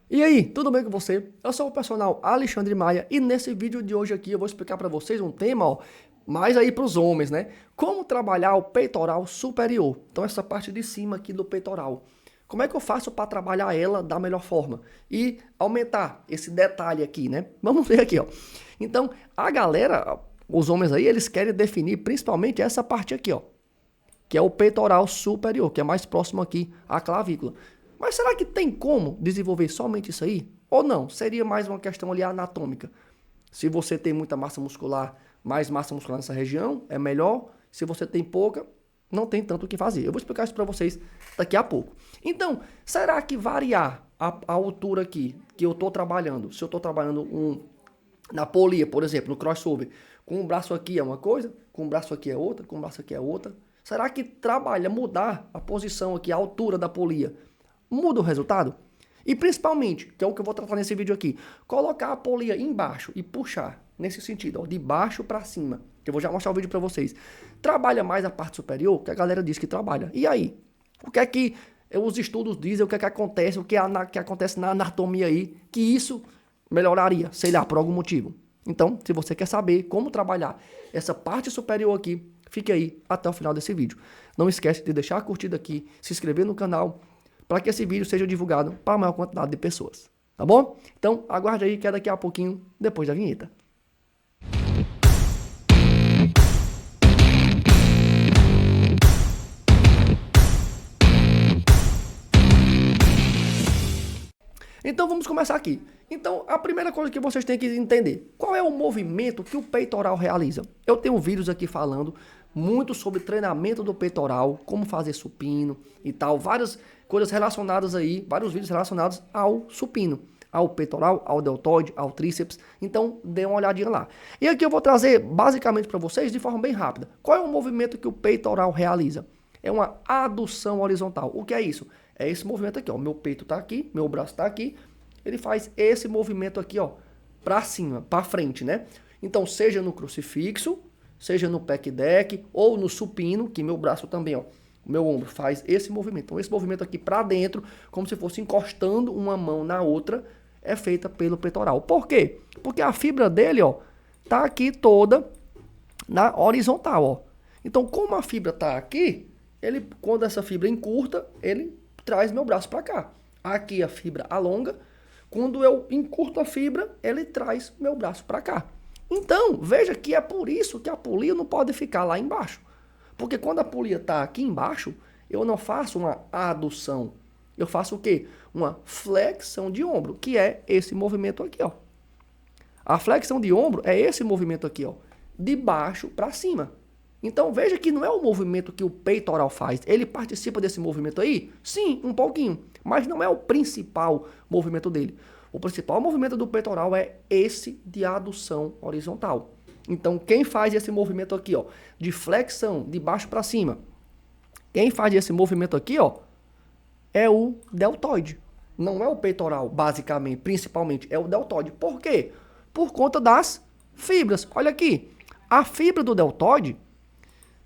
E aí, tudo bem com você? Eu sou o personal Alexandre Maia e nesse vídeo de hoje aqui eu vou explicar para vocês um tema, mais aí para os homens, né? Como trabalhar o peitoral superior. Então essa parte de cima aqui do peitoral. Como é que eu faço para trabalhar ela da melhor forma e aumentar esse detalhe aqui, né? Vamos ver aqui, ó. Então, a galera, os homens aí, eles querem definir principalmente essa parte aqui, ó, que é o peitoral superior, que é mais próximo aqui à clavícula. Mas será que tem como desenvolver somente isso aí? Ou não? Seria mais uma questão ali anatômica. Se você tem muita massa muscular, mais massa muscular nessa região, é melhor. Se você tem pouca, não tem tanto o que fazer. Eu vou explicar isso para vocês daqui a pouco. Então, será que variar a altura aqui que eu estou trabalhando, se eu estou trabalhando na polia, por exemplo, no crossover, com o braço aqui é uma coisa, com o braço aqui é outra, com o braço aqui é outra, será que mudar a posição aqui, a altura da polia, muda o resultado? E principalmente, que é o que eu vou tratar nesse vídeo aqui, colocar a polia embaixo e puxar nesse sentido, ó, de baixo para cima, que eu vou já mostrar o vídeo para vocês. Trabalha mais a parte superior, que a galera diz que trabalha. E aí? O que é que os estudos dizem, o que é que acontece, que acontece na anatomia aí, que isso melhoraria, sei lá, por algum motivo. Então, se você quer saber como trabalhar essa parte superior aqui, fique aí até o final desse vídeo. Não esquece de deixar a curtida aqui, se inscrever no canal, para que esse vídeo seja divulgado para a maior quantidade de pessoas. Tá bom? Então, aguarde aí que é daqui a pouquinho, depois da vinheta. Então vamos começar aqui. Então a primeira coisa que vocês têm que entender, qual é o movimento que o peitoral realiza? Eu tenho vídeos aqui falando muito sobre treinamento do peitoral, como fazer supino e tal, várias coisas relacionadas aí, vários vídeos relacionados ao supino, ao peitoral, ao deltoide, ao tríceps. Então dê uma olhadinha lá. E aqui eu vou trazer basicamente para vocês de forma bem rápida. Qual é o movimento que o peitoral realiza? É uma adução horizontal. O que é isso? É esse movimento aqui, ó. Meu peito tá aqui, meu braço tá aqui. Ele faz esse movimento aqui, ó, para cima, para frente, né? Então, seja no crucifixo, seja no pec deck ou no supino, que meu braço também, ó, meu ombro faz esse movimento. Então, esse movimento aqui para dentro, como se fosse encostando uma mão na outra, é feita pelo peitoral. Por quê? Porque a fibra dele, ó, tá aqui toda na horizontal, ó. Então, como a fibra tá aqui, ele, quando essa fibra encurta, ele traz meu braço para cá. Aqui a fibra alonga. Quando eu encurto a fibra, ele traz meu braço para cá. Então, veja que é por isso que a polia não pode ficar lá embaixo. Porque quando a polia está aqui embaixo, eu não faço uma adução. Eu faço o quê? Uma flexão de ombro, que é esse movimento aqui, ó. A flexão de ombro é esse movimento aqui, ó, de baixo para cima. Então veja que não é o movimento que o peitoral faz. Ele participa desse movimento aí? Sim, um pouquinho. Mas não é o principal movimento dele. O principal movimento do peitoral é esse de adução horizontal. Então quem faz esse movimento aqui, ó, de flexão de baixo para cima, quem faz esse movimento aqui, ó, é o deltoide. Não é o peitoral, basicamente, principalmente, é o deltoide. Por quê? Por conta das fibras. Olha aqui, a fibra do deltoide,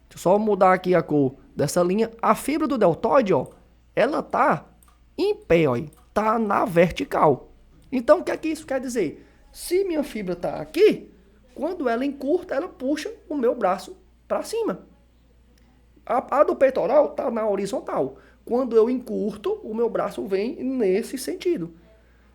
deixa eu só mudar aqui a cor dessa linha. A fibra do deltoide, ó, ela tá em pé, ó, tá na vertical. Então, o que é que isso quer dizer? Se minha fibra tá aqui, quando ela encurta, ela puxa o meu braço para cima. A do peitoral tá na horizontal. Quando eu encurto, o meu braço vem nesse sentido.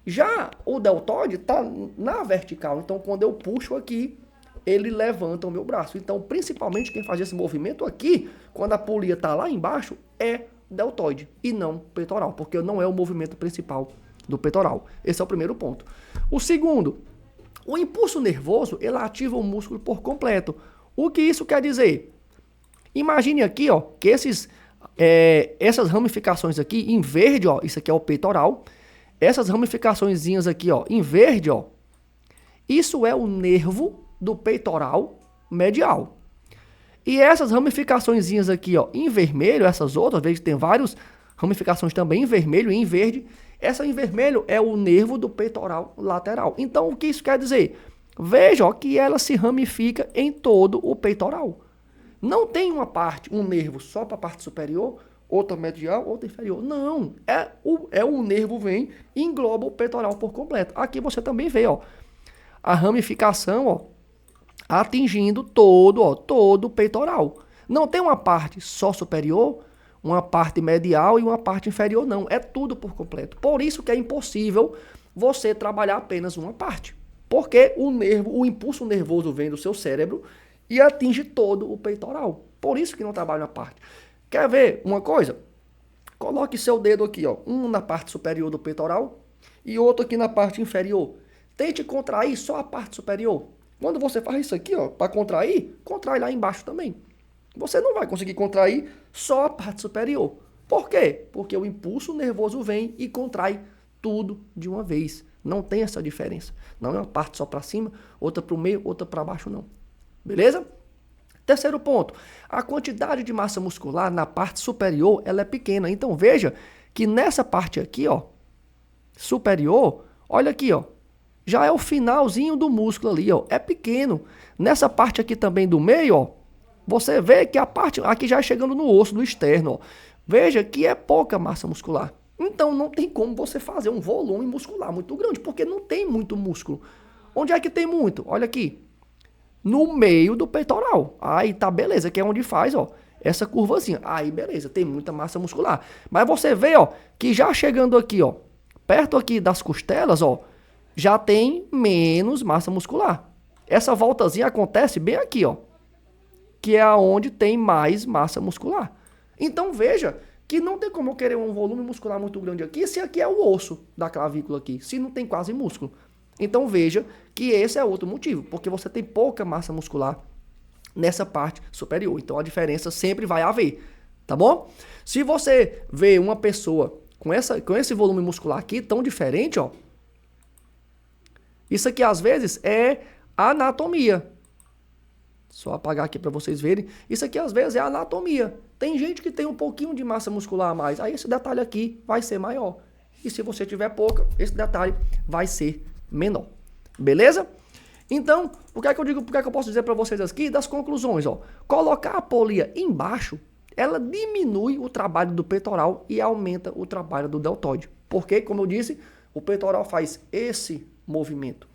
Já o deltoide tá na vertical. Então, quando eu puxo aqui, ele levanta o meu braço. Então, principalmente quem faz esse movimento aqui, quando a polia está lá embaixo, é deltoide e não peitoral, porque não é o movimento principal do peitoral. Esse é o primeiro ponto. O segundo, o impulso nervoso, ele ativa o músculo por completo. O que isso quer dizer? Imagine aqui, ó, que essas ramificações aqui em verde, ó, isso aqui é o peitoral. Essas ramificaçõezinhas aqui, ó, em verde, ó, isso é o nervo do peitoral medial. E essas ramificaçõezinhas aqui, ó, em vermelho, essas outras, veja que tem várias ramificações também em vermelho e em verde. Essa em vermelho é o nervo do peitoral lateral. Então, o que isso quer dizer? Veja, ó, que ela se ramifica em todo o peitoral. Não tem uma parte, um nervo só para a parte superior outra medial, outra inferior. Não, o nervo vem e engloba o peitoral por completo. Aqui você também vê, ó, a ramificação, ó, atingindo todo o peitoral. Não tem uma parte só superior, uma parte medial e uma parte inferior, não. É tudo por completo. Por isso que é impossível você trabalhar apenas uma parte. Porque o impulso nervoso vem do seu cérebro e atinge todo o peitoral. Por isso que não trabalha uma parte. Quer ver uma coisa? Coloque seu dedo aqui, ó, um na parte superior do peitoral e outro aqui na parte inferior. Tente contrair só a parte superior. Quando você faz isso aqui, ó, para contrair, contrai lá embaixo também. Você não vai conseguir contrair só a parte superior. Por quê? Porque o impulso nervoso vem e contrai tudo de uma vez. Não tem essa diferença. Não é uma parte só para cima, outra para o meio, outra para baixo, não. Beleza? Terceiro ponto. A quantidade de massa muscular na parte superior, ela é pequena. Então, veja que nessa parte aqui, ó, superior, olha aqui, ó, já é o finalzinho do músculo ali, ó, é pequeno. Nessa parte aqui também do meio, ó, você vê que a parte aqui já é chegando no osso, no externo, ó. Veja que é pouca massa muscular. Então não tem como você fazer um volume muscular muito grande, porque não tem muito músculo. Onde é que tem muito? Olha aqui. No meio do peitoral. Aí tá beleza, que é onde faz, ó, essa curvazinha. Aí beleza, tem muita massa muscular. Mas você vê, ó, que já chegando aqui, ó, perto aqui das costelas, ó, já tem menos massa muscular. Essa voltazinha acontece bem aqui, ó, que é onde tem mais massa muscular. Então veja que não tem como eu querer um volume muscular muito grande aqui, se aqui é o osso da clavícula aqui, se não tem quase músculo. Então veja que esse é outro motivo, porque você tem pouca massa muscular nessa parte superior. Então a diferença sempre vai haver, tá bom? Se você vê uma pessoa com esse volume muscular aqui tão diferente, ó, isso aqui às vezes é anatomia. Só apagar aqui para vocês verem. Isso aqui às vezes é anatomia. Tem gente que tem um pouquinho de massa muscular a mais. Aí esse detalhe aqui vai ser maior. E se você tiver pouca, esse detalhe vai ser menor. Beleza? Então, o que é que eu digo, o que é que eu posso dizer para vocês aqui das conclusões, ó? Colocar a polia embaixo, ela diminui o trabalho do peitoral e aumenta o trabalho do deltoide. Porque, como eu disse, o peitoral faz esse movimento.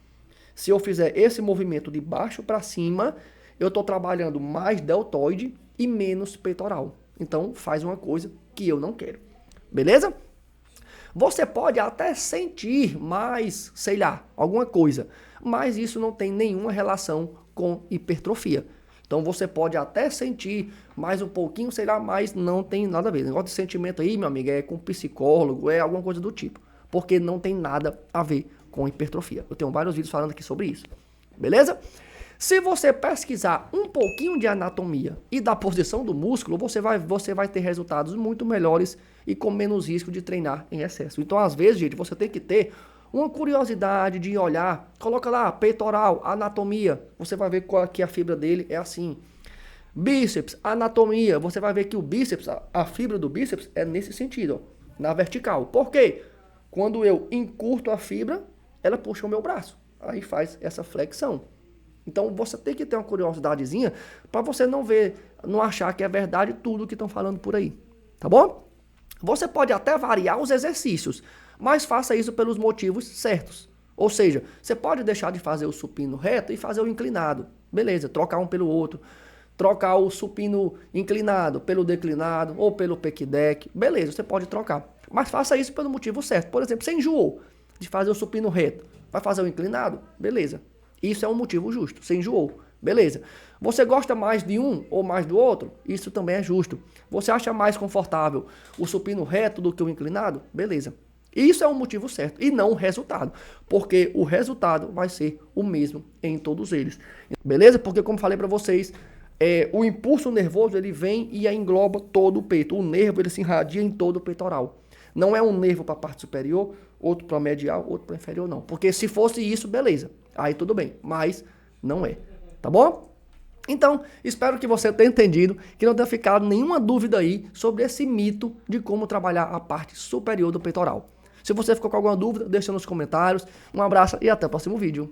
Se eu fizer esse movimento de baixo para cima, eu estou trabalhando mais deltoide e menos peitoral. Então, faz uma coisa que eu não quero. Beleza? Você pode até sentir mais, sei lá, alguma coisa, mas isso não tem nenhuma relação com hipertrofia. Então, você pode até sentir mais um pouquinho, sei lá, mas não tem nada a ver. O negócio de sentimento aí, meu amigo, é com psicólogo, é alguma coisa do tipo. Porque não tem nada a ver com hipertrofia. Eu tenho vários vídeos falando aqui sobre isso. Beleza? Se você pesquisar um pouquinho de anatomia e da posição do músculo, você vai ter resultados muito melhores e com menos risco de treinar em excesso. Então, às vezes, gente, você tem que ter uma curiosidade de olhar. Coloca lá, peitoral, anatomia. Você vai ver qual que a fibra dele é assim. Bíceps, anatomia. Você vai ver que o bíceps, a fibra do bíceps é nesse sentido, ó, na vertical. Por quê? Quando eu encurto a fibra, ela puxa o meu braço. Aí faz essa flexão. Então você tem que ter uma curiosidadezinha para você não achar que é verdade tudo que estão falando por aí, tá bom? Você pode até variar os exercícios, mas faça isso pelos motivos certos. Ou seja, você pode deixar de fazer o supino reto e fazer o inclinado. Beleza, trocar um pelo outro. Trocar o supino inclinado pelo declinado ou pelo pec deck. Beleza, você pode trocar. Mas faça isso pelo motivo certo. Por exemplo, você enjoou de fazer o supino reto. Vai fazer o inclinado? Beleza. Isso é um motivo justo. Você enjoou. Beleza. Você gosta mais de um ou mais do outro? Isso também é justo. Você acha mais confortável o supino reto do que o inclinado? Beleza. Isso é um motivo certo e não o resultado. Porque o resultado vai ser o mesmo em todos eles. Beleza? Porque como falei para vocês, o impulso nervoso ele vem e engloba todo o peito. O nervo ele se irradia em todo o peitoral. Não é um nervo para a parte superior, outro para a medial, outro para a inferior, não. Porque se fosse isso, beleza. Aí tudo bem, mas não é, tá bom? Então, espero que você tenha entendido, que não tenha ficado nenhuma dúvida aí sobre esse mito de como trabalhar a parte superior do peitoral. Se você ficou com alguma dúvida, deixa nos comentários. Um abraço e até o próximo vídeo.